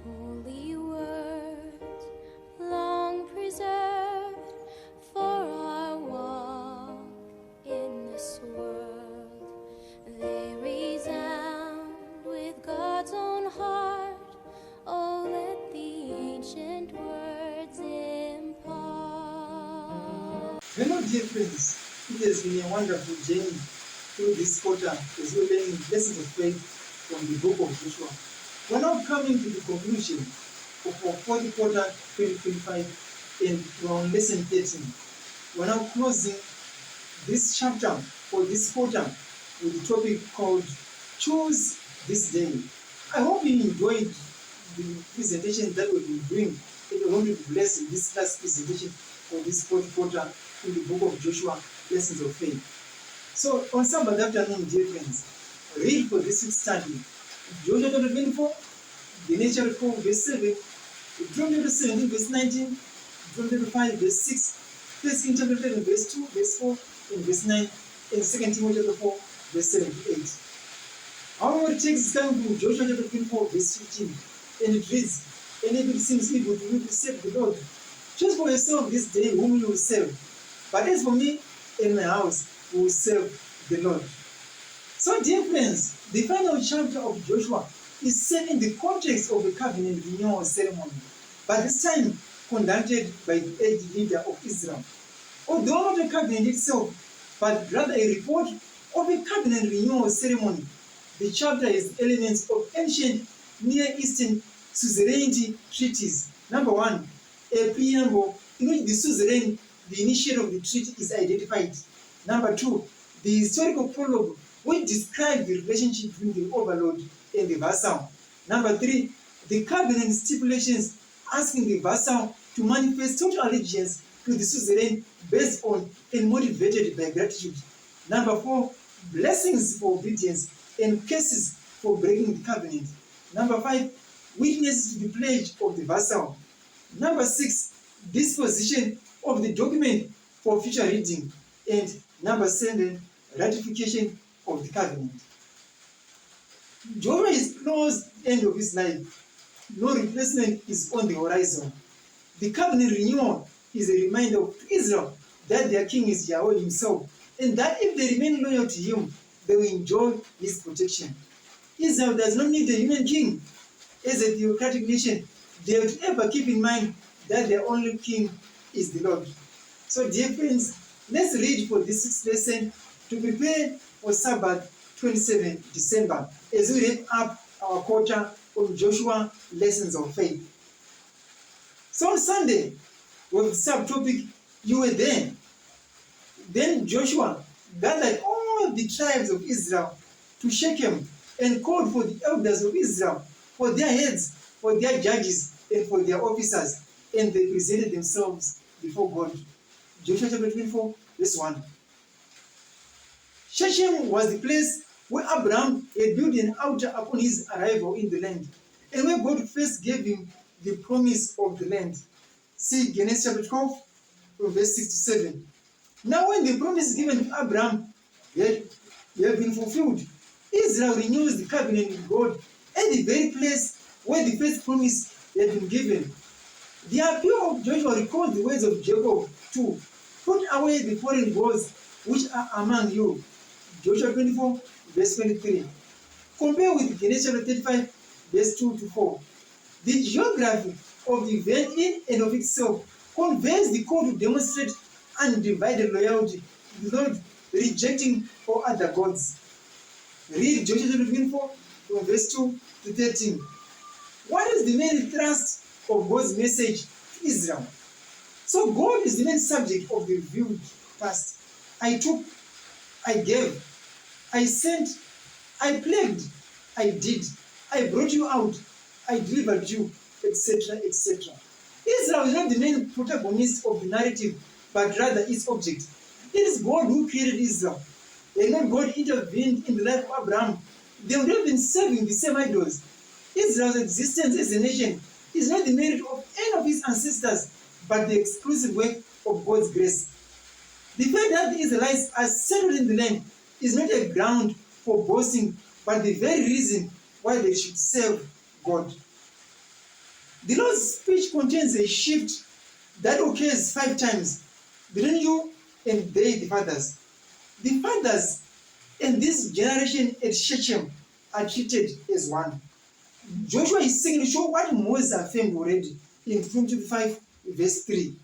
Holy words, long preserved for our walk in this world. They resound with God's own heart. Oh, let the ancient words impart. Hello, dear friends. It has been a wonderful journey through this quarter as we're learning lessons of faith from the book of Joshua. We're now coming to the conclusion of our fourth quarter 2025 and we're on lesson 13. We're now closing this chapter or this quarter with the topic called Choose This Day. I hope you enjoyed the presentation that we've been doing and we're going to be blessed in this last presentation for this fourth quarter in the book of Joshua, Lessons of Faith. So on Sabbath afternoon, dear friends, read for this week's study Joshua chapter 24, Genesis chapter 4, verse 7, Deuteronomy chapter 17, verse 19, Deuteronomy chapter 5, verse 6, 1 Kings chapter 11, verse 2, verse 4, and verse 9, and 2 Timothy chapter 4, verse 7 to 8. Our text is coming from Joshua chapter 24, verse 15, and it reads, "And if it seems evil to you to serve the Lord, choose for yourself this day whom you will serve. But as for me and my house, we will serve the Lord." So, dear friends, the final chapter of Joshua is set in the context of a covenant renewal ceremony, but this time conducted by the aged leader of Israel. Although not a covenant itself, but rather a report of a covenant renewal ceremony, the chapter has elements of ancient Near Eastern suzerainty treaties. Number one, a preamble in which the suzerain, the initiator of the treaty, is identified. Number two, the historical prologue, which describes the relationship between the overlord and the vassal. Number three, the covenant stipulations asking the vassal to manifest total allegiance to the suzerain based on and motivated by gratitude. Number four, blessings for obedience and curses for breaking the covenant. Number five, witnesses to the pledge of the vassal. Number six, disposition of the document for future reading. And number seven, ratification of the covenant. Joshua is close to the end of his life. No replacement is on the horizon. The covenant renewal is a reminder to Israel that their king is Yahweh himself, and that if they remain loyal to him, they will enjoy his protection. Israel does not need a human king. As a theocratic nation, they have to ever keep in mind that their only king is the Lord. So, dear friends, let's read for this sixth lesson to prepare for Sabbath 27 December as we wrap up our quarter on Joshua Lessons of Faith. So on Sunday, with the subtopic, "You were there." Then Joshua gathered all the tribes of Israel to Shechem and called for the elders of Israel, for their heads, for their judges, and for their officers, and they presented themselves before God. Joshua chapter 24, verse 1. Shechem was the place where Abraham had built an altar upon his arrival in the land, and where God first gave him the promise of the land. See Genesis chapter 12, from verse 6 to 7. Now when the promise given to Abraham had been fulfilled, Israel renews the covenant with God at the very place where the first promise had been given. The appeal of Joshua recalls the words of Jacob too: "Put away the foreign gods which are among you." Joshua 24, verse 23. Compare with Genesis chapter 35, verse 2 to 4. The geography of the event in and of itself conveys the call to demonstrate undivided loyalty to the Lord, rejecting all other gods. Read Joshua chapter 24, from verse 2 to 13. What is the main thrust of God's message to Israel? So God is the main subject of the revealed past. I took, I gave, I sent, I plagued, I did, I brought you out, I delivered you, etc., etc. Israel is not the main protagonist of the narrative, but rather its object. It is God who created Israel. And when God intervened in the life of Abraham, they would have been serving the same idols. Israel's existence as a nation is not the merit of any of his ancestors, but the exclusive work of God's grace. The fact that the Israelites are settled in the land is not a ground for boasting, but the very reason why they should serve God. The Lord's speech contains a shift that occurs 5 times between you and they, the fathers. The fathers and this generation at Shechem are treated as one. Joshua is saying to show what Moses affirmed already in 25 verse 3.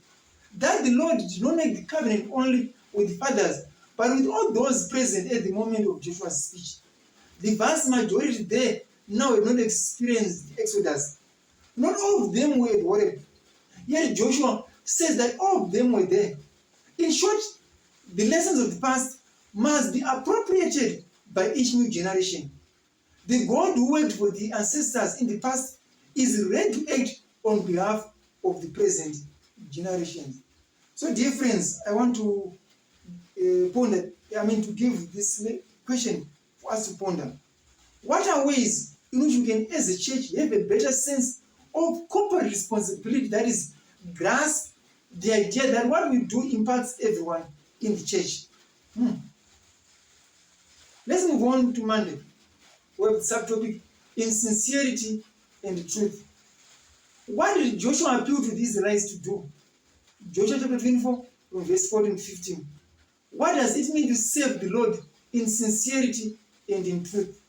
That the Lord did not make the covenant only with the fathers, but with all those present at the moment of Joshua's speech. The vast majority there now have not experienced the Exodus. Not all of them were at Horeb. Yet Joshua says that all of them were there. In short, the lessons of the past must be appropriated by each new generation. The God who worked for the ancestors in the past is ready to act on behalf of the present generations. So, dear friends, I want to to give this question for us to ponder. What are ways in which we can, as a church, have a better sense of corporate responsibility, that is, grasp the idea that what we do impacts everyone in the church? Let's move on to Monday. We have the subtopic, insincerity and truth. What did Joshua appeal to the Israelites to do? Joshua chapter 24, from verse 14 to 15. What does it mean to serve the Lord in sincerity and in truth?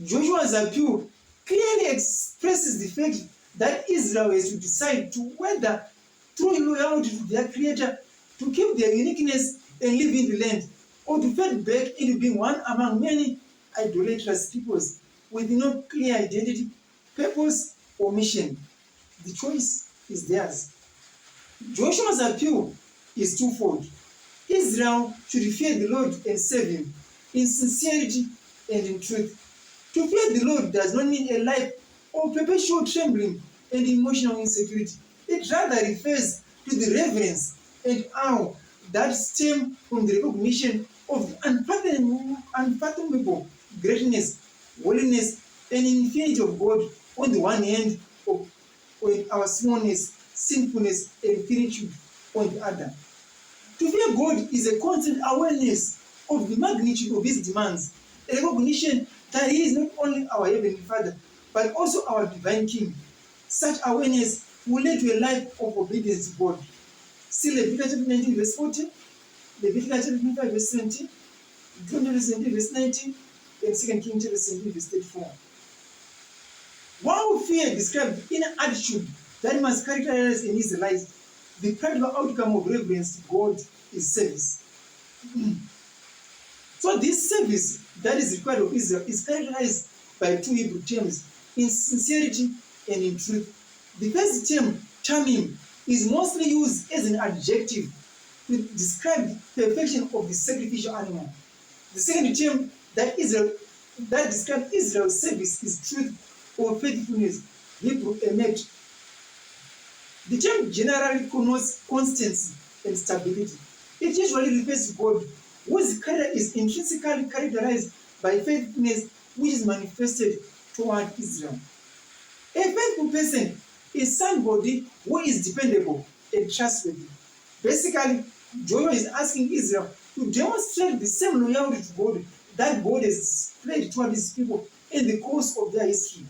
Joshua's appeal clearly expresses the fact that Israel has to decide to whether, through loyalty to their Creator, to keep their uniqueness and live in the land, or to fade back into being one among many idolatrous peoples with no clear identity, purpose, or mission. The choice is theirs. Joshua's appeal is twofold. Israel should fear the Lord and serve Him in sincerity and in truth. To fear the Lord does not mean a life of perpetual trembling and emotional insecurity. It rather refers to the reverence and awe that stem from the recognition of the unfathomable greatness, holiness, and infinity of God on the one hand, or our smallness, sinfulness, and finitude on the other. To fear God is a constant awareness of the magnitude of His demands, a recognition that He is not only our Heavenly Father, but also our Divine King. Such awareness will lead to a life of obedience to God. See Leviticus chapter 19, verse 14, Leviticus chapter 25, verse 17, Deuteronomy 17, verse 19, and 2 Kings chapter 17, verse 34. While fear describes the inner attitude that must characterize an Israelite, the practical outcome of reverence to God is service. So this service that is required of Israel is characterized by 2 Hebrew terms, in sincerity and in truth. The first term, tamim, is mostly used as an adjective to describe the perfection of the sacrificial animal. The second term that describes Israel's service is truth or faithfulness, Hebrew emet. The term generally connotes constancy and stability. It usually refers to God, whose character is intrinsically characterized by faithfulness, which is manifested toward Israel. A faithful person is somebody who is dependable and trustworthy. Basically, Joshua is asking Israel to demonstrate the same loyalty to God that God has displayed toward His people in the course of their history.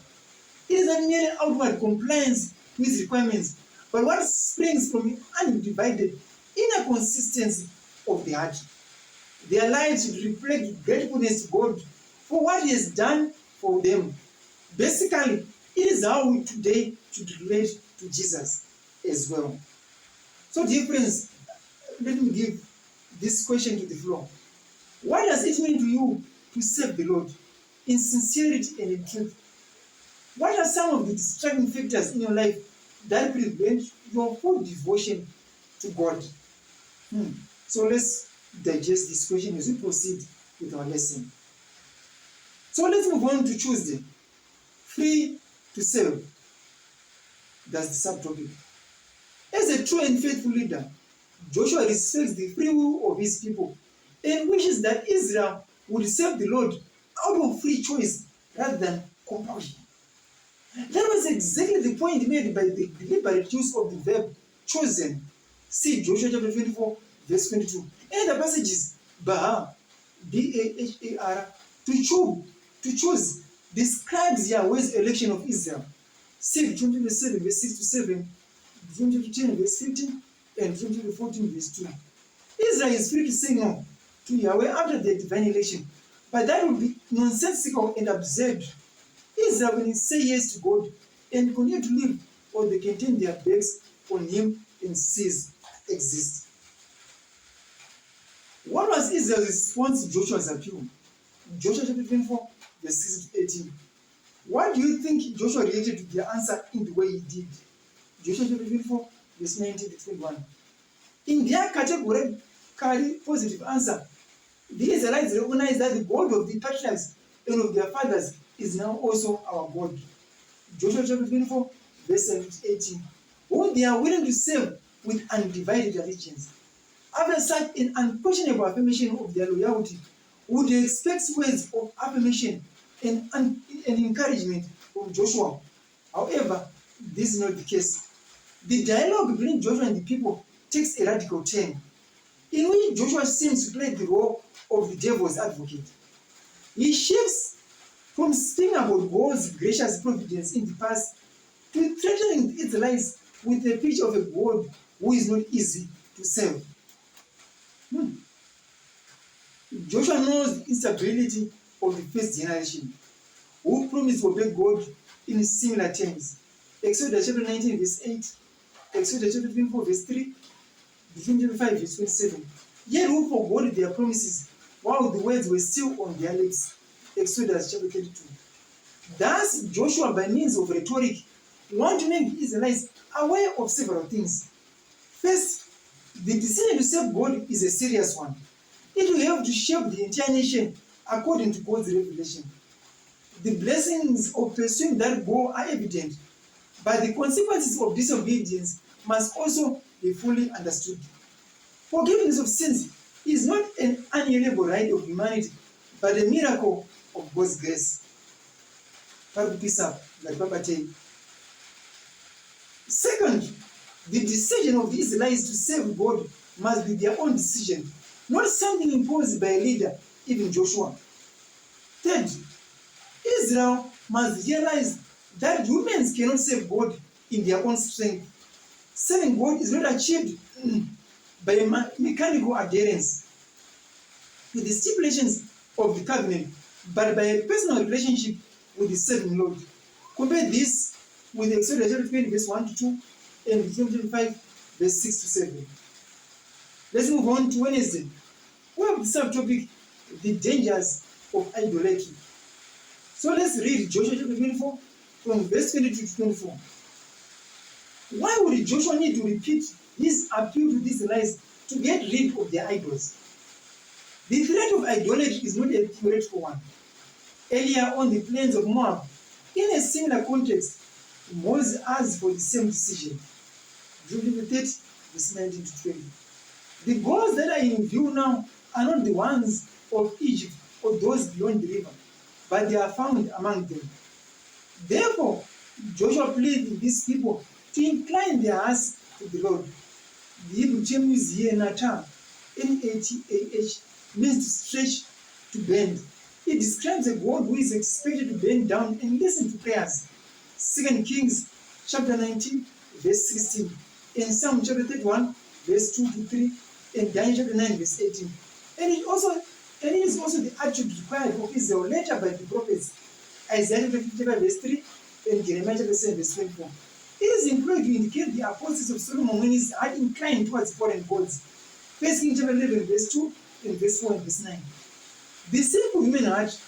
It is not merely outward compliance with His requirements, but what springs from an undivided inner consistency of the heart. Their lives should reflect gratefulness to God for what He has done for them. Basically, it is how we today should relate to Jesus as well. So, dear friends, let me give this question to the floor. What does it mean to you to serve the Lord in sincerity and in truth? What are some of the distracting factors in your life that prevent your full devotion to God? So let's digest this question as we proceed with our lesson. So let's move on to Tuesday. Free to serve. That's the subtopic. As a true and faithful leader, Joshua respects the free will of his people and wishes that Israel would serve the Lord out of free choice rather than compulsion. That was exactly the point made by the deliberate use of the verb chosen. See Joshua chapter 24, verse 22. And the passages, Bahar, B-A-H-A-R, to choose, describes Yahweh's election of Israel. See Deuteronomy 7, verse 6 to 7, Deuteronomy 10, verse 15, and Deuteronomy 14, verse 2. Israel is free to say no to Yahweh after their divine election, but that would be nonsensical and absurd. Israel will say yes to God and continue to live, or they can turn their backs on Him and cease exist. What was Israel's response to Joshua's appeal? Joshua chapter 24, verse 6 to 18. Why do you think Joshua reacted to their answer in the way he did? Joshua chapter 24, verse 19 to 21. In their categorically positive answer, the Israelites recognize that the God of the patriarchs and of their fathers is now also our God. Joshua chapter 24, verse 7 to 18. Who they are willing to serve with undivided allegiance. After such an unquestionable affirmation of their loyalty, would they expect words of affirmation and encouragement from Joshua? However, this is not the case. The dialogue between Joshua and the people takes a radical turn, in which Joshua seems to play the role of the devil's advocate. He shifts from speaking about God's gracious providence in the past to threatening the Israelites with a picture of a God who is not easy to serve. Joshua knows the instability of the first generation, who promised to obey God in similar terms. Exodus chapter 19, verse 8, Exodus chapter 24, verse 3, Deuteronomy 5, verse 27. Yet who forgot their promises while the words were still on their lips. Exodus chapter 32. Thus, Joshua, by means of rhetoric, wants to make the Israelites aware of several things. First, the decision to serve God is a serious one. It will help to shape the entire nation according to God's revelation. The blessings of pursuing that goal are evident, but the consequences of disobedience must also be fully understood. Forgiveness of sins is not an unalienable right of humanity, but a miracle of God's grace. Second, the decision of the Israelites to serve God must be their own decision, not something imposed by a leader, even Joshua. Third, Israel must realize that humans cannot serve God in their own strength. Serving God is not achieved by a mechanical adherence to the stipulations of the covenant, but by a personal relationship with the serving Lord. Compare this with Exodus chapter 20, verse 1 to 2, and Deuteronomy 5, verse 6 to 7. Let's move on to Wednesday. We have the subtopic, the dangers of idolatry. So let's read Joshua chapter 24 from verse 22 to 24. Why would Joshua need to repeat his appeal to these Israelites to get rid of their idols? The threat of idolatry is not a theoretical one. Earlier on the plains of Moab, in a similar context, Moses asked for the same decision. Deuteronomy 30, verse 19 to 20. The gods that are in view now are not the ones of Egypt or those beyond the river, but they are found among them. Therefore, Joshua pleaded with these people to incline their hearts to the Lord. The Hebrew term used here, Natah, N-A-T-A-H, means to stretch, to bend. It describes a God who is expected to bend down and listen to prayers. 2 Kings chapter 19, verse 16, and Psalm chapter 31, verse 2 to 3, and Daniel chapter 9, verse 18. And it is also the attribute required of Israel later by the prophets, Isaiah chapter 55, verse 3, and Jeremiah chapter 7, verse 24. It is employed to indicate the apostasy of Solomon when his heart inclined towards foreign gods. 1 Kings chapter 11, verse 2, and verse 4 and verse 9. The simple human heart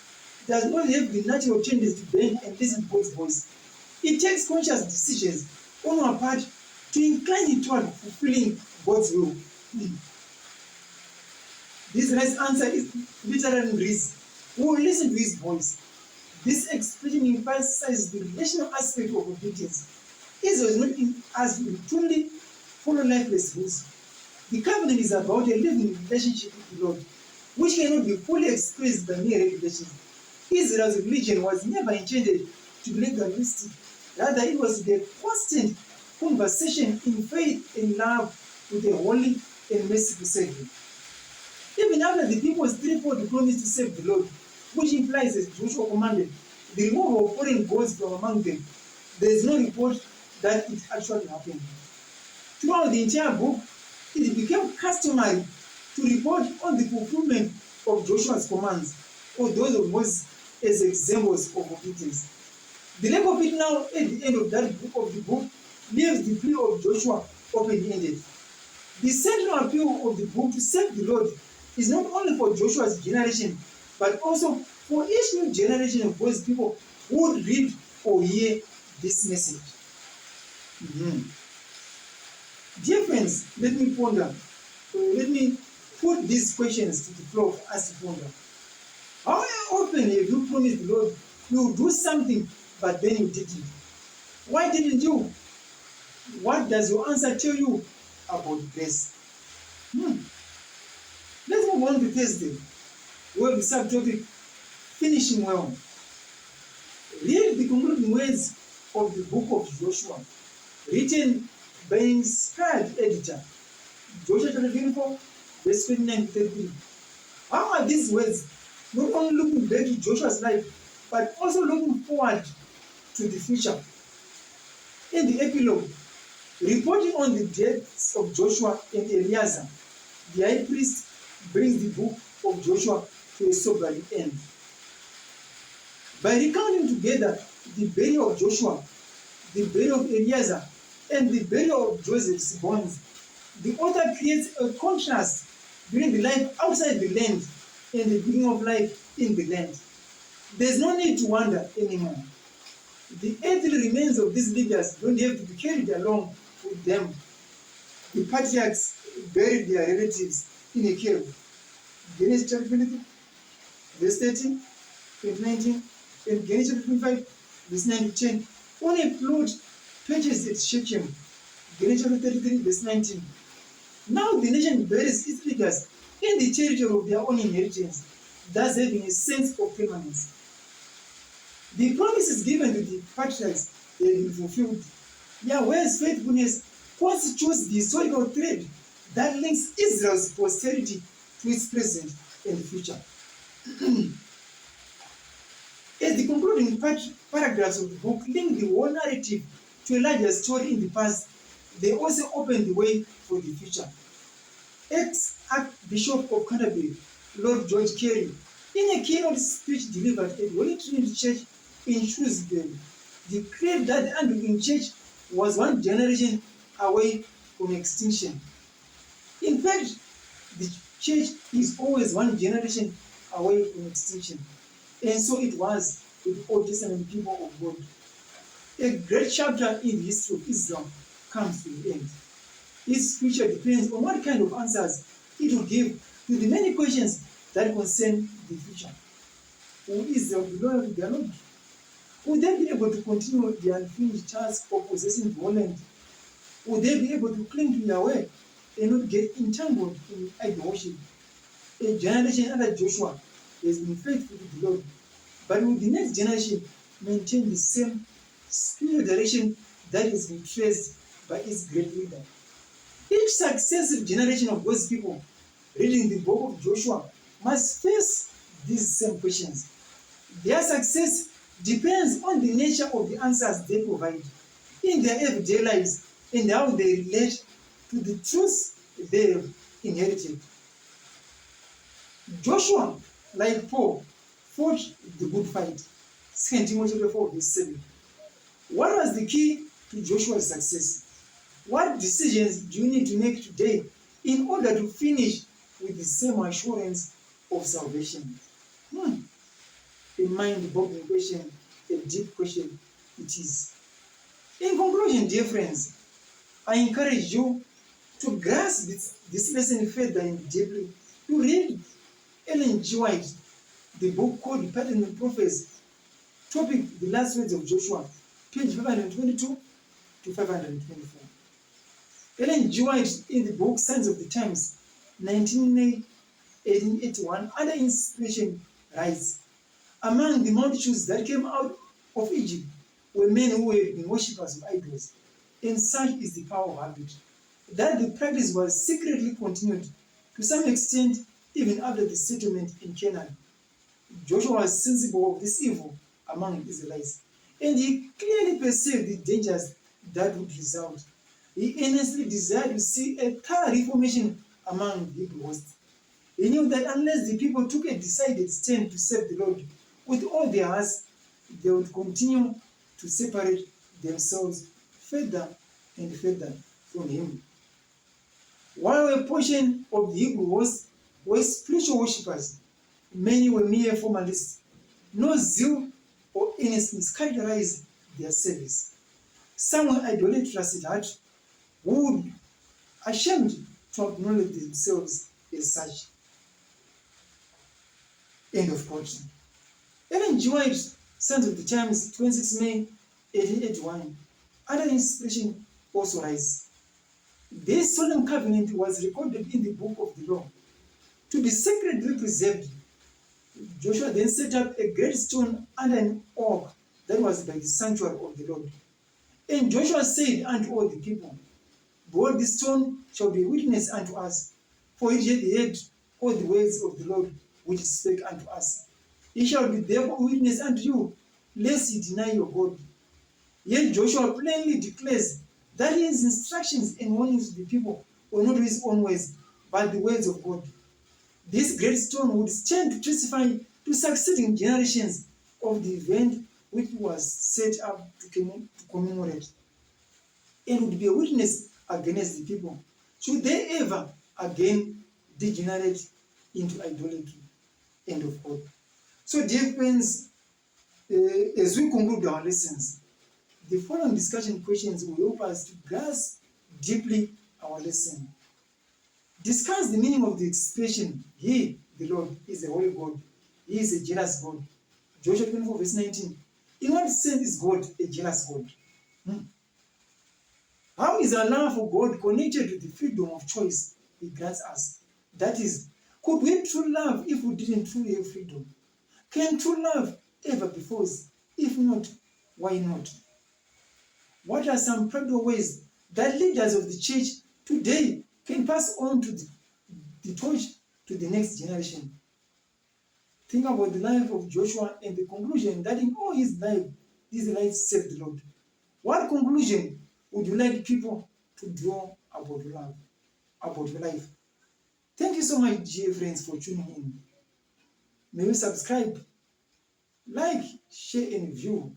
does not have the natural tendency to bend and listen to God's voice. It takes conscious decisions on our part to incline it toward fulfilling God's will. This right answer is literal reason. We will listen to his voice. This expression emphasizes the relational aspect of obedience. Israel is not as we truly follow lifeless rules. The covenant is about a living relationship with the Lord, which cannot be fully expressed by mere regulations. Israel's religion was never intended to be legalistic. Rather, it was the constant conversation in faith and love with a holy and merciful Savior. Even after the people's threefold promise to serve the Lord, which implies, as Joshua commanded, the removal of foreign gods from among them, There is no report that it actually happened. Throughout the entire book, it became customary to report on the fulfillment of Joshua's commands or those of Moses as examples of obedience. The lack of it now at the end of that book of the book leaves the plea of Joshua open-ended. The central appeal of the book to serve the Lord is not only for Joshua's generation, but also for each new generation of God's people who would read or hear this message. Dear friends, let me ponder. Let me put these questions to the floor for us to ponder. How often have you promised the Lord you will do something, but then you didn't? Why didn't you? What does your answer tell you about grace? Let's move on to Thursday, where the subtopic finishing well. Read the concluding words of the book of Joshua, written by an inspired editor. Joshua chapter 24, verse 29 to 33. How are these words not only looking back to Joshua's life, but also looking forward to the future? In the epilogue, reporting on the deaths of Joshua and Eleazar, the high priest brings the book of Joshua to a sobering end. By recounting together the burial of Joshua, the burial of Eleazar, and the burial of Joseph's bones, the author creates a contrast between the life outside the land and the beginning of life in the land. There's no need to wonder anymore. The earthly remains of these leaders don't have to be carried along with them. The patriarchs buried their relatives in a cave. Genesis chapter 23, verse 13, 19, and Genesis chapter 25, verse 9 to 10. On a plot purchased at Shechem, Genesis chapter 33, verse 19. Now the nation buries its leaders in the territory of their own inheritance, thus having a sense of permanence. The promises given to the patriarchs have been fulfilled. Yahweh's faithfulness constitutes the historical thread that links Israel's posterity to its present and future. As the concluding paragraphs of the book link the whole narrative to a larger story in the past, they also open the way for the future. Ex-Archbishop of Canterbury, Lord George Carey, in a keynote speech delivered at Holy Trinity Church in Shrewsbury, declared that the Anglican Church was one generation away from extinction. In fact, the church is always one generation away from extinction. And so it was with the Old Testament people of God. A great chapter in the history of Islam comes to the end. Its future depends on what kind of answers it will give to the many questions that concern the future. Will Israel be loyal to their Lord? Will they be able to continue the unfinished task of possessing the whole land? Will they be able to cling to Yahweh and not get entangled in idol worship? A generation under Joshua has been faithful to the Lord, but will the next generation maintain the same spiritual direction that has been traced by its great leader? Each successive generation of God's people reading the book of Joshua must face these same questions. Their success depends on the nature of the answers they provide in their everyday lives and how they relate to the truths they have inherited. Joshua, like Paul, fought the good fight. 2 Timothy 4, verse 7. What was the key to Joshua's success? What decisions do you need to make today in order to finish with the same assurance of salvation? A mind-boggling question, a deep question it is. In conclusion, dear friends, I encourage you to grasp this lesson further and deeply. To read Ellen G. White, the book called The Pattern of Prophets, topic The Last Words of Joshua, page 522 to 524. Ellen G. White, in the book Signs of the Times, 1881, under inspiration, writes, among the multitudes that came out of Egypt were men who had been worshippers of idols, and such is the power of habit, that the practice was secretly continued to some extent even after the settlement in Canaan. Joshua was sensible of this evil among the Israelites, and he clearly perceived the dangers that would result. He earnestly desired to see a thorough reformation among the Hebrew host. He knew that unless the people took a decided stand to serve the Lord with all their hearts, they would continue to separate themselves further and further from Him. While a portion of the Hebrew host were spiritual worshippers, many were mere formalists. No zeal or earnestness characterized their service. Some were idolatrous at heart, who would ashamed to acknowledge themselves as such. End of quote. Ellen G. White, Sons of the Times, 26 May 1881, under inspiration also writes, this solemn covenant was recorded in the book of the law. To be sacredly preserved, Joshua then set up a great stone under an oak that was by the sanctuary of the Lord. And Joshua said unto all the people, behold, this stone shall be a witness unto us, for it hath heard all the words of the Lord which spake unto us. He shall be therefore a witness unto you, lest ye deny your God. Yet Joshua plainly declares that his instructions and warnings to the people were not his own words, but the words of God. This great stone would stand to testify to succeeding generations of the event which was set up to commemorate, and would be a witness against the people should they ever again degenerate into idolatry. End of quote. So, dear friends, as we conclude our lessons, the following discussion questions will help us to grasp deeply our lesson. Discuss the meaning of the expression, He, the Lord, is a holy God. He is a jealous God. Joshua 24, verse 19. In what sense is God a jealous God? How is our love for God connected to the freedom of choice He grants us? That is, could we truly love if we didn't truly have freedom? Can true love ever be false? If not, why not? What are some practical ways that leaders of the church today can pass on to the torch to the next generation? Think about the life of Joshua and the conclusion that in all his life, these lives served the Lord. What conclusion would you like people to draw about love, about your life? Thank you so much, dear friends, for tuning in. May you subscribe, like, share, and view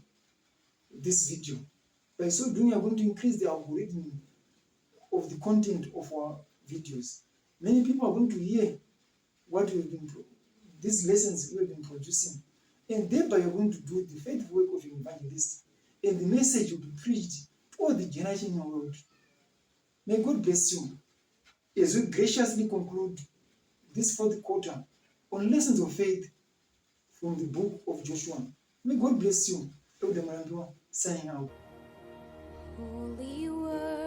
this video. By so doing, you are going to increase the algorithm of the content of our videos. Many people are going to hear what we've been, these lessons we've been producing, and thereby you're going to do the faithful work of an evangelist, and the message will be preached to all the generation in the world. May God bless you as we graciously conclude this fourth quarter on lessons of faith from the book of Joshua. May God bless you. Elder Marandua signing out. Holy word.